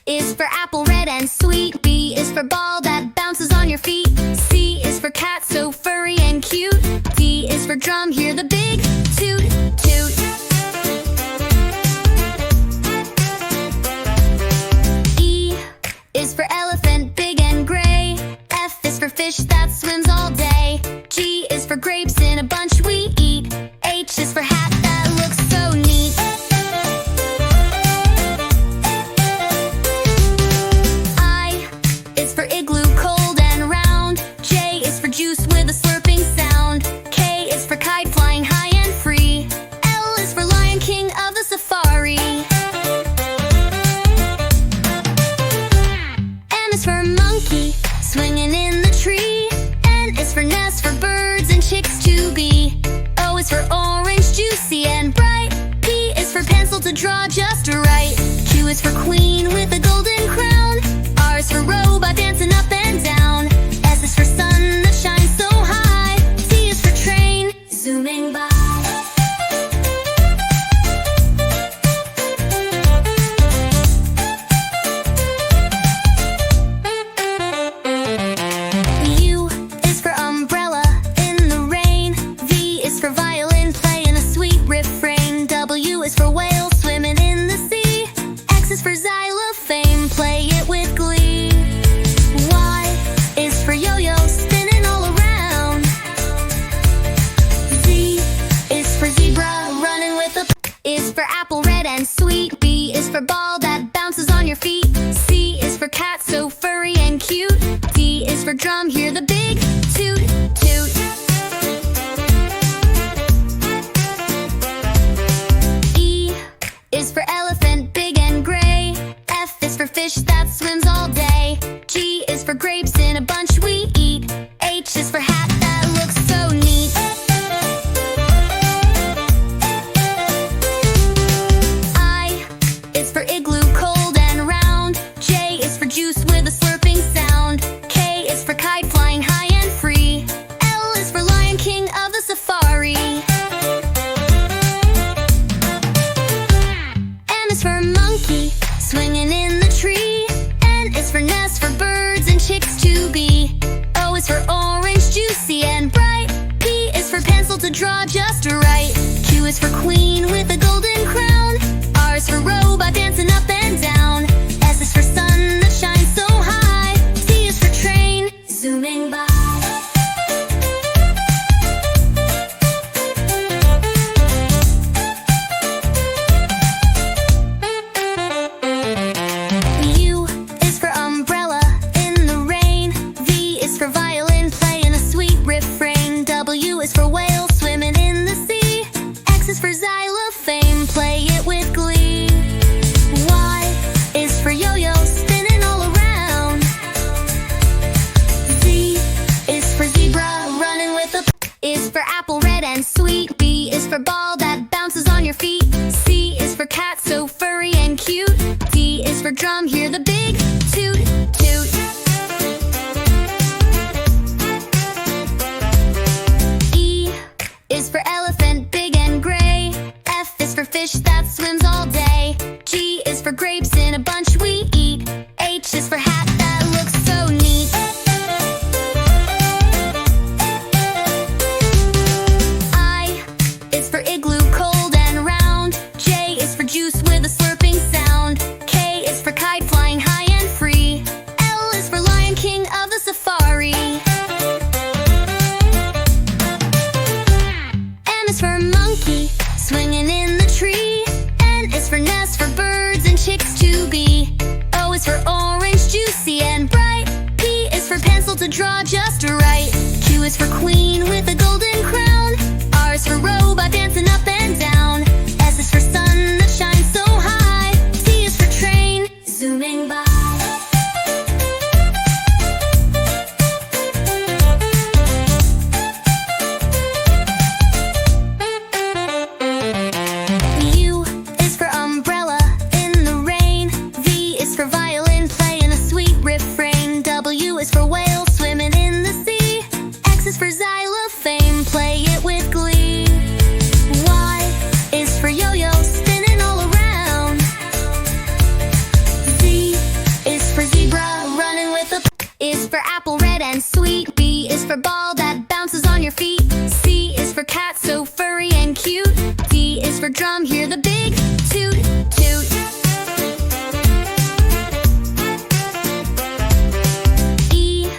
is for apple, red and sweet. B is for ball that bounces on your feet. C is for cat, so furry and cute. D is for drum, hear the big toot toot. E is for elephant, big and gray. F is for fish that swims all day. G is for grapes in a bunch we eat. H is for hat that looks so neat. I is for igloo, cold and round. J is for juice with a slurping sound. K is for kite, flying high and free. L is for lion, king of the safari. M is for monkey, swinging in the tree. N is for nest, for birds and chicks to be. O is for orange, juicy and bright. P is for pencil to draw just right. Q is for queen with a golden crown. R is for robot dancing up and down. S is for sun that shines so high. T is for train, zooming by. U is for umbrella in the rain. V is for violin, playing a sweet refrain. W is for whale, swimming in the sea. X is for xylophone, play it with glee. Y is for yo-yo, spinning all around. Z is for zebra, running with a is for apple, red and sweet. B is for ball that bounces on your feet. C is for cat, so furry and cute. D is for drum, hear the big toot toot. E is for elephant, big and gray. F is for fish that swims all day. G is for grapes in a bunch we eat. H is for hat that looks so neat. I is for igloo, cold and round. J is for juice with a slurping sound. K is for kite, flying high and free. L is for lion, king of the safari. M is for monkey, swinging in the tree. N is for nest, for birds and chicks to be. O is for orange, juicy and bright. P is for pencil to draw just right. Q is for queen with a golden crown. R is for robot dancing up and down. S is for sun that shines so high. T is for train, zooming by. U is for umbrella in the rain. V is for violin, playing a sweet refrain. W is for whale, swimming in the sea. X is for xylophone, play it with glee. Y is for yo-yo, spinning all around. Z is for zebra, running with a is for apple, red and sweet. B is for ball that bounces on your feet. C is for cat, so furry and cute. D is for drum, hear the big toot toot. E is for elephant, big and gray. F is for fish that swims all day. G is for grapes in a bunch we eat. H is for hat that looks so neat. I is for igloo, cold and round. J is for juice with a slurping sound. K is for kite, flying high and free. L is for lion, king of the safari. M is for monkey, swinging in the tree. N is for nest, for birds and chicks to be. O is for orange, juicy and bright. P is for pencil to draw just right. Q is for queen with a golden crown. R is for robot dancing up and down. S is for sun that shines so high. T is for train, zooming by. U is for umbrella in the rain. V is for violin, playing a sweet refrain. W is for whale, swimming in the sea. X is for xylophone, play it with glee. Y is for yo-yo, spinning all around. Z drum, hear the big toot toot. E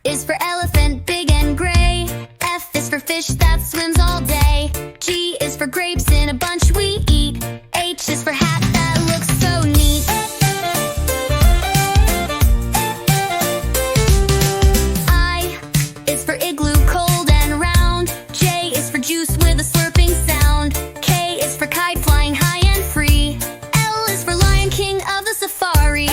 is for elephant, big and gray. F is for fish that swims all day. G is for grapes in a bunch we eat. H is for hat that looks so neat. I is for igloo, cold and round. J is for juice with a slurping sound. K is for kite, flying high and free. L is for lion, king of the safari.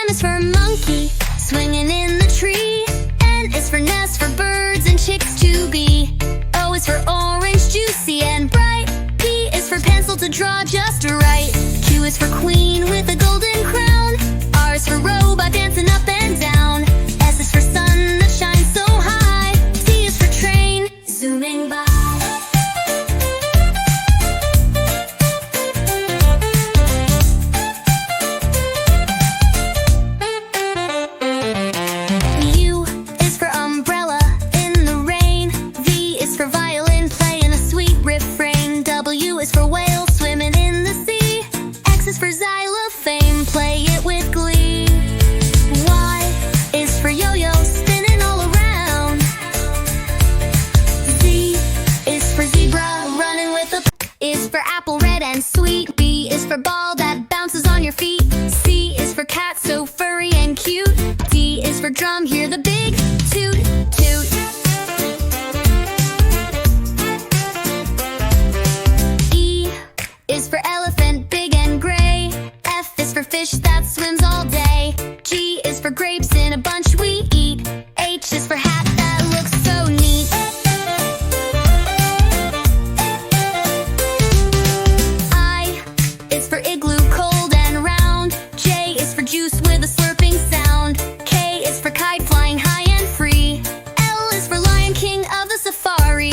M is for monkey, swinging in the tree. N is for nest, for birds and chicks to be. O is for orange, juicy and bright. P is for pencil to draw just right. Q is for queen with a golden crown. R is for robot dancing up and down. S is for sun that shines so high. T is for train zooming by. U is for umbrella in the rain. V is for violin, playing a sweet refrain. W is for whale, swimming in the sea. X is for xylophone, play it with glee. Y is for yo-yo, spinning all around. Z is for zebra, running with a is for apple, red and sweet. B is for ball that bounces on your feet. C is for cat, so furry and cute. D is for drum, hear the big toot toot. E is for elephant, big and gray. F is for fish that swims all day. G is for grapes in a bunch we eat. H is for hat that looks so neat. I is for igloo, cold and round. J is for juice with a slurping sound. K is for kite, flying high and free. L is for lion, king of the safari.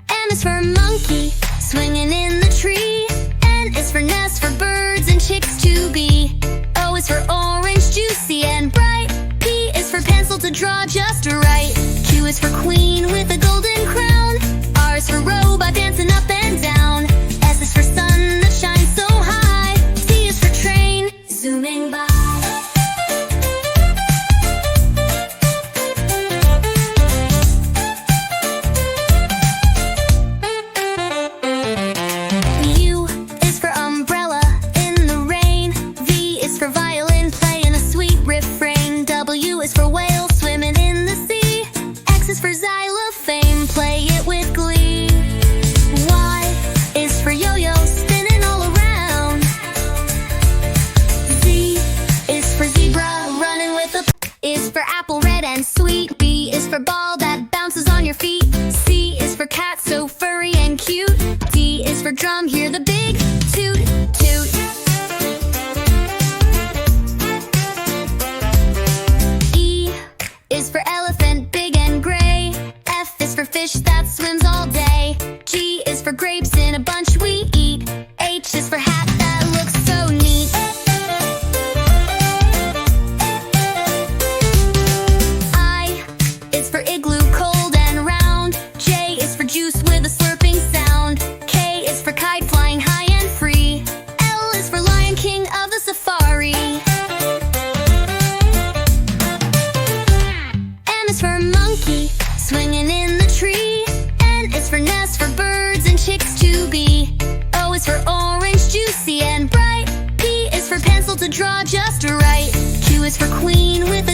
M is for monkey, swinging in the tree. N is for nest, for birds and chicks to be. O is for orange, juicy and bright. P is for pencil to draw just right. Q is for queen with a golden crown. R is for robot dancing up and down. S is for sun that shines so high. T is for train zooming by. U is for umbrella in the rain. V is for violin, playing a sweet refrain. W is for whale, swimming in the sea. X is for xylophone, play it with glee. Y is for yo-yo, spinning all around. Z is for zebra, running with a is for apple, red and sweet. B is for ball that bounces on your feet. C is for cat, so furry and cute. D is for drum, hear the big toot toot. E is for elephant, big and gray. F is for fish that swims all day. G is for grapes in a bunch we eat. H is for hat that looks so neat. I is for igloo, cold and round. J is for juice with a slurping sound. K is for kite, flying high and free. L is for lion, king of the safari. M is for monkey, swinging in the tree. N is for nest, for birds and chicks to be. O is for orange, juicy and bright. P is for pencil to draw just right. Q is for queen with a